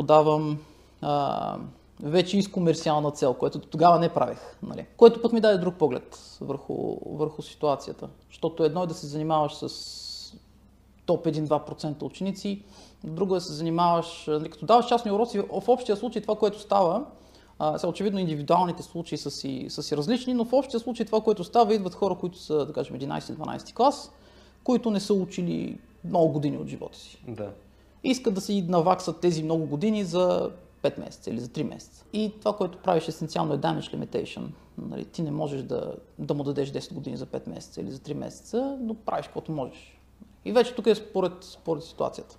преподавам вече и с комерциална цел, което тогава не правех. Нали? Което пък ми даде друг поглед върху ситуацията. Защото едно е да се занимаваш с топ 1-2% ученици, друго е да се занимаваш, като даваш частни уроци, в общия случай това, което става, очевидно индивидуалните случаи са си различни, но в общия случай това, което става, идват хора, които са, да кажем, 11-12 клас, които не са учили много години от живота си. Да. Искат да си наваксат тези много години за 5 месеца или за 3 месеца. И това, което правиш есенциално е damage limitation. Нали, ти не можеш да му дадеш 10 години за 5 месеца или за 3 месеца, но правиш каквото можеш. И вече тук е според ситуацията.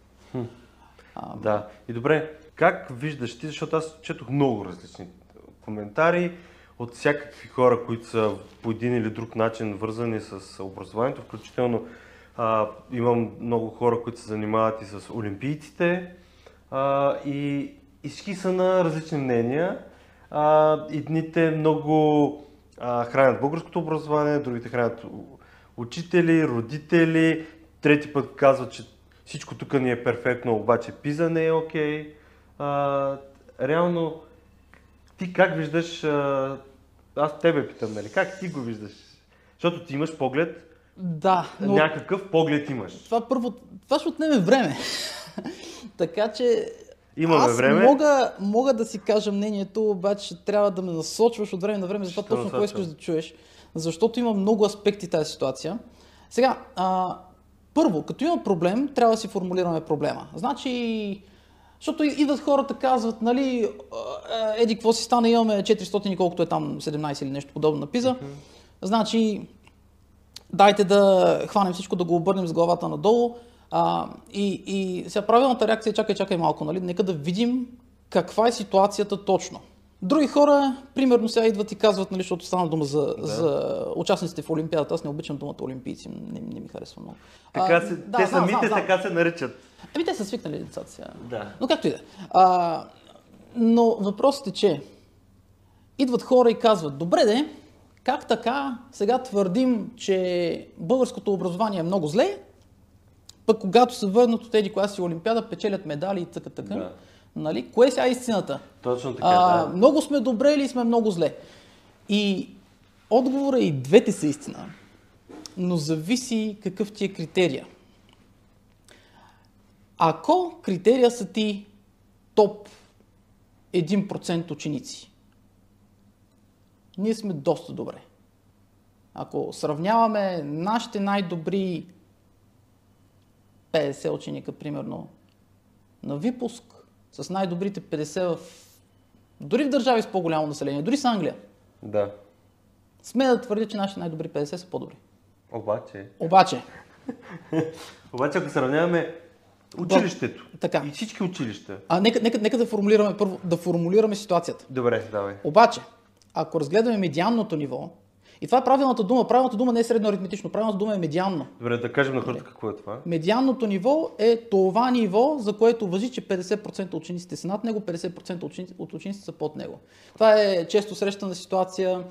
Да. И добре, как виждаш ти, защото аз четох много различни коментари от всякакви хора, които са по един или друг начин вързани с образованието, включително имам много хора, които се занимават и с олимпийците и всички са на различни мнения. Едните много хранят българското образование, другите хранят учители, родители, трети път казват, че всичко тук ни е перфектно, обаче PISA не е окей. Реално, ти как виждаш, аз тебе питам, нали, как ти го виждаш? Защото ти имаш поглед, да, но някакъв поглед имаш. Това ще отнеме време. Така че имаме време. Мога да си кажа мнението, обаче трябва да ме насочваш от време на време за това точно кое искаш да чуеш, защото има много аспекти тази ситуация. Сега, първо, като има проблем, трябва да си формулираме проблема. Значи, защото идват хората, казват, нали, еди, какво си стане, имаме 400 и колкото е там 17 или нещо подобно на PISA. Значи, дайте да хванем всичко, да го обърнем с главата надолу. И сега правилната реакция е чакай малко, нали? Нека да видим каква е ситуацията точно. Други хора, примерно сега идват и казват, нали, защото стана дума за участниците в Олимпиадата, аз не обичам думата олимпийци, не ми харесва много. Те самите така се наричат. Те са свикнали децата сега. Да. Но както и да. Но въпросът е, че идват хора и казват, добре как така сега твърдим, че българското образование е много зле, пък когато се върнат от еди коя си Олимпиада, печелят медали и така. Да. Нали? Кое сега е истината? Точно така, да. Много сме добре или сме много зле? И отговорът и двете са истина, но зависи какъв ти е критерия. Ако критерия са ти топ 1% ученици, ние сме доста добре. Ако сравняваме нашите най-добри 50 ученика, примерно, на випуск, с най-добрите 50 дори в държави с по-голямо население, дори с Англия. Да. Сме да твърдя, че нашите най-добри 50 са по-добри. Обаче, ако сравняваме училището и всички училища. Нека да формулираме ситуацията. Добре, давай. Обаче, ако разгледаме медианното ниво, и това е правилната дума не е средно аритметично, правилната дума е медианно. Добре, да кажем на хората какво е това. Медианното ниво е това ниво, за което важи, че 50% от учениците са над него, 50% от учениците са под него. Това е често срещана ситуация,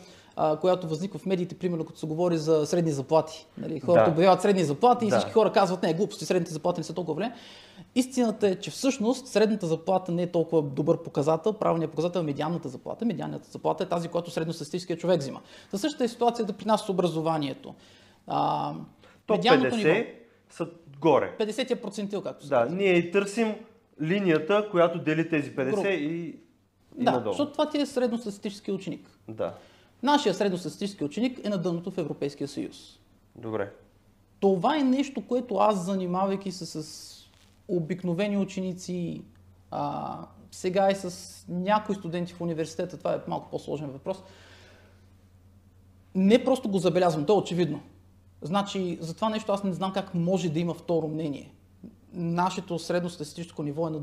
която възниква в медиите, примерно като се говори за средни заплати. Нали? Хората обявяват средни заплати и всички хора казват, не, глупости, средните заплати не са толкова добре. Истината е, че всъщност средната заплата не е толкова добър показател, правилният показател е медианната заплата. Медианната заплата е тази, която средностатистическият човек взима. За същата е ситуацията при нас с образованието. Топ 50 са горе. 50%, както се казва. Да, ние търсим линията, която дели тези 50 и надолу. Защото това ти е средностатистически ученик. Да. Нашия средностатистически ученик е на дъното в Европейския съюз. Добре. Това е нещо, което аз, занимавайки се с обикновени ученици, сега и с някои студенти в университета, това е малко по-сложен въпрос, не просто го забелязвам, то е очевидно. Значи, за това нещо аз не знам как може да има второ мнение. Нашето средностатистическо ниво е на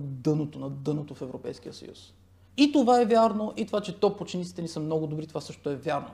дъното в Европейския съюз. И това е вярно, и това, че топ учениците ни са много добри, това също е вярно.